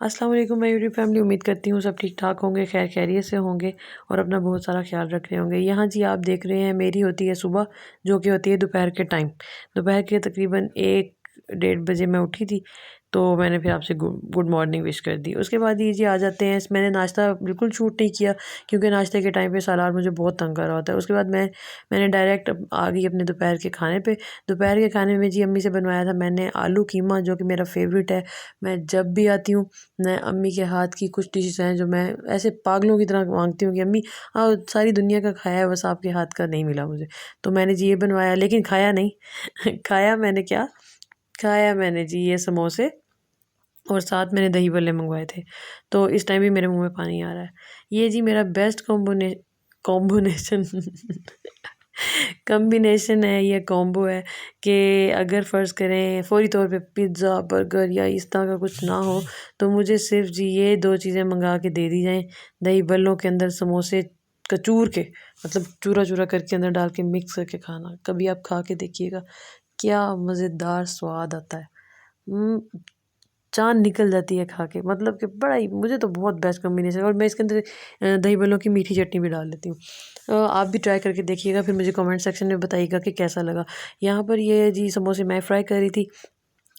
अस्सलाम वालेकुम मेरी यूट्यूब फैमिली। उम्मीद करती हूँ सब ठीक ठाक होंगे, खैर खैरियत से होंगे और अपना बहुत सारा ख्याल रख रहे होंगे। यहाँ जी आप देख रहे हैं मेरी होती है सुबह, जो कि होती है दोपहर के टाइम। दोपहर के तकरीबन 1-1:30 बजे मैं उठी थी, तो मैंने फिर आपसे गुड मॉर्निंग विश कर दी। उसके बाद ये जी आ जाते हैं। मैंने नाश्ता बिल्कुल शूट नहीं किया क्योंकि नाश्ते के टाइम पे सालार मुझे बहुत तंग कर रहा होता है। उसके बाद मैंने डायरेक्ट आ गई अपने दोपहर के खाने पे। दोपहर के खाने में जी अम्मी से बनवाया था मैंने आलू कीमा, जो कि मेरा फेवरेट है। मैं जब भी आती हूँ, मैं अम्मी के हाथ की कुछ डिशेस हैं जो मैं ऐसे पागलों की तरह मांगती हूँ कि अम्मी सारी दुनिया का खाया है, बस आपके हाथ का नहीं मिला मुझे। तो मैंने जी ये बनवाया, लेकिन खाया नहीं खाया मैंने क्या खाया, मैंने जी ये समोसे और साथ मैंने दही बल्ले मंगवाए थे। तो इस टाइम भी मेरे मुंह में पानी आ रहा है। ये जी मेरा बेस्ट कॉम्बिनेशन कॉम्बिनेशन है, ये कॉम्बो है कि अगर फ़र्ज़ करें फ़ौरी तौर पे पिज़्ज़ा बर्गर या इस तरह का कुछ ना हो, तो मुझे सिर्फ जी ये 2 चीज़ें मंगा के दे दी जाएं। दही बल्लों के अंदर समोसे कचूर के, मतलब चूरा चूरा करके अंदर डाल के मिक्स करके खाना, कभी आप खा के देखिएगा, क्या मज़ेदार स्वाद आता है। जान निकल जाती है खा के, मतलब कि बड़ा ही, मुझे तो बहुत बेस्ट कॉम्बिनेशन है। और मैं इसके अंदर दही बल्लों की मीठी चटनी भी डाल लेती हूँ। आप भी ट्राई करके देखिएगा, फिर मुझे कमेंट सेक्शन में बताइएगा कि कैसा लगा। यहाँ पर ये जी समोसे मैं फ्राई कर रही थी,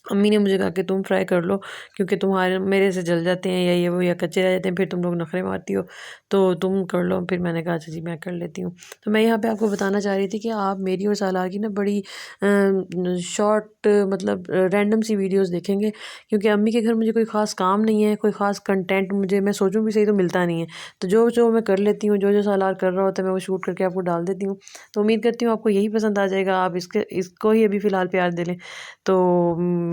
अम्मी ने मुझे कहा कि तुम फ्राई कर लो क्योंकि तुम्हारे मेरे से जल जाते हैं या ये वो या कच्चे रह जाते हैं, फिर तुम लोग नखरे मारती हो, तो तुम कर लो। फिर मैंने कहा अच्छा जी मैं कर लेती हूँ। तो मैं यहाँ पे आपको बताना चाह रही थी कि आप मेरी और सालार की ना बड़ी शॉर्ट, मतलब रैंडम सी वीडियोस देखेंगे, क्योंकि अम्मी के घर मुझे कोई ख़ास काम नहीं है, कोई ख़ास कंटेंट मुझे, मैं सोचूं भी सही तो मिलता नहीं है। तो जो जो मैं कर लेती हूँ, जो जो सालार कर रहा होता है, मैं वो शूट करके आपको डाल देती हूँ। तो उम्मीद करती हूँ आपको यही पसंद आ जाएगा, आप इसको ही अभी फ़िलहाल प्यार दे लें। तो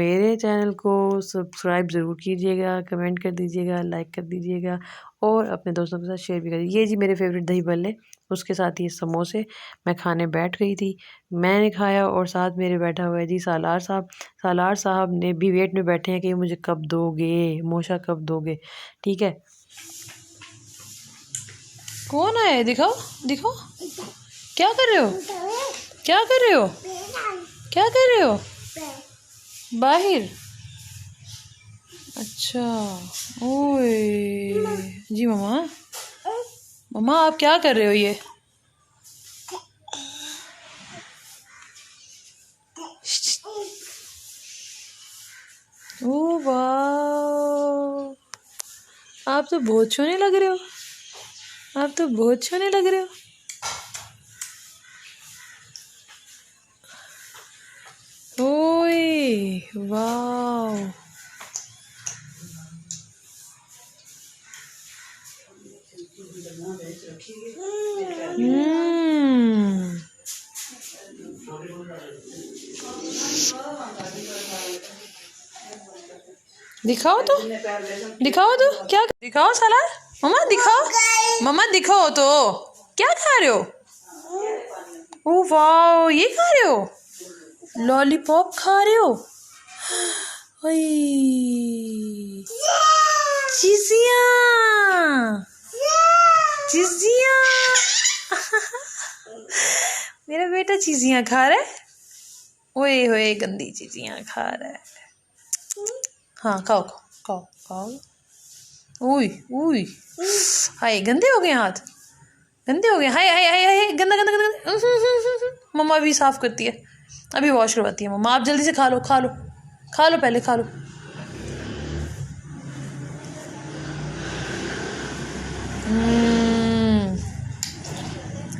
मेरे चैनल को सब्सक्राइब ज़रूर कीजिएगा, कमेंट कर दीजिएगा, लाइक कर दीजिएगा और अपने दोस्तों के साथ शेयर भी करिए। ये जी मेरे फेवरेट दही बल्ले, उसके साथ ये समोसे। मैं खाने बैठ गई थी, मैंने खाया और साथ मेरे बैठा हुआ है जी सालार साहब। सालार साहब ने भी वेट में बैठे हैं कि मुझे कब दोगे मोशा, कब दोगे। ठीक है, कौन आया, दिखाओ दिखाओ, क्या कर रहे हो, क्या कर रहे हो, क्या कर रहे हो बाहिर। अच्छा, ओए जी मम्मा, मम्मा आप क्या कर रहे हो ये। ओ वाह, आप तो बहुत छोने लग रहे हो, आप तो बहुत छोने लग रहे हो। ओए वाह, दिखाओ तो, दिखाओ तो, क्या दिखाओ सालार, मम्मा दिखाओ, मम्मा दिखाओ तो, क्या खा रहे हो। ओ वाह, ये खा रहे हो, लॉलीपॉप खा रहे हो। चीजियाँ, चीजियाँ मेरा बेटा चीजियाँ खा रहा है, ओए होए गंदी चीजियाँ खा रहा है। हाँ खाओ खाओ खाओ। उई उई, हाय गंदे हो गए हाथ, गंदे हो गए, हाय हाय हाय हाय, गंदा गंदा गंदा। मम्मा भी साफ करती है, अभी वॉश करवाती है मम्मा। आप जल्दी से खा लो, खा लो, खा लो, पहले खा लो।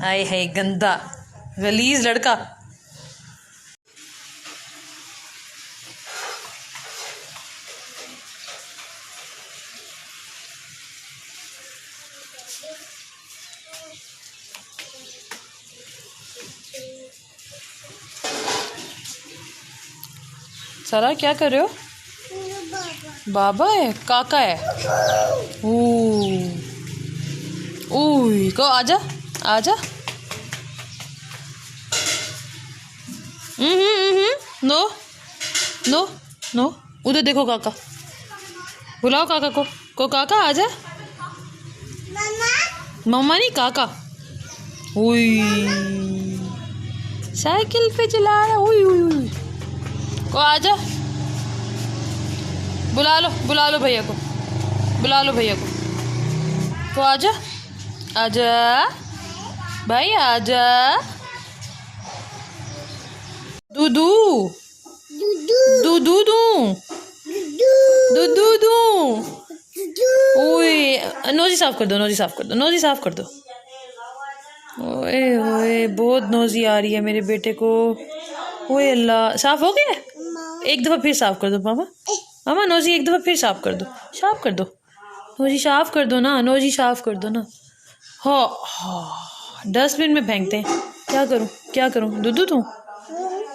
हाय हाय गंदा गलीज लड़का। सारा क्या कर रहे हो, बाबा है, काका है। ओह को आजा, आजा। नो नो नो, उधर देखो काका, बुलाओ काका को काका आजा। मम्मा नहीं काका। उई साइकिल पे चला रहा, उई उई उई को आजा, बुला लो भैया को। बुला लो भैया को। तो आजा आजा भाई आजा। दूधू दूधू दूं दूधू दूं। ओए नोजी साफ कर दो, नोजी साफ कर दो, नोजी साफ कर दो। ओए ओए बहुत नोजी आ रही है मेरे बेटे को। ओए अल्लाह, साफ हो गया? एक दफ़ा फिर साफ कर दो मामा। मामा नोजी एक दफ़ा फिर साफ कर दो, साफ कर दो नोजी, साफ कर दो ना नोजी, साफ कर दो ना। हाँ डस्टबिन में फेंकते हैं। क्या करूँ क्या करूँ? दूधू दूँ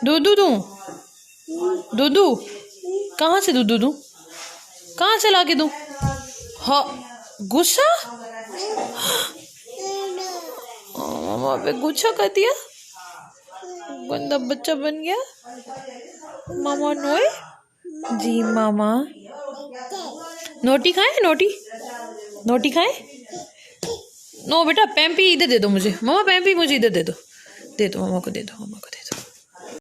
दूधू दूँ दूधू? कहाँ से दूधू दूँ? कहाँ से ला के दूँ? हाँ गुस्सा मामा पे गुस्सा कर दिया, गंदा बच्चा बन गया मामा। नोए जी मामा। नोटी खाए? नोटी नोटी खाए? नो बेटा पैम्पी इधर दे दो मुझे मामा, पैम्पी मुझे इधर दे दो, दे दो मामा को, दे दो मामा को, दे दो।